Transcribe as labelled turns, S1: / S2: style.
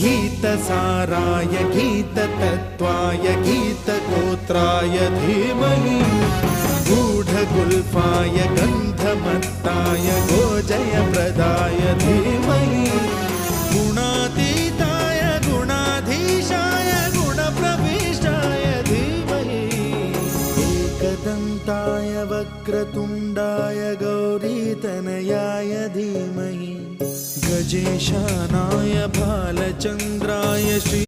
S1: गीतसाराय गीततत्त्वाय गीतगोत्राय धीमहि गूढगुल्फाय गन्धमत्ताय गोजयप्रदाय धीमहि गुणातीताय गुणाधीशाय गुणप्रविष्टाय धीमहि एकदन्ताय वक्रतुण्डाय गौरीतनयाय धीमहि गजेशानाय भालचन्द्राय श्री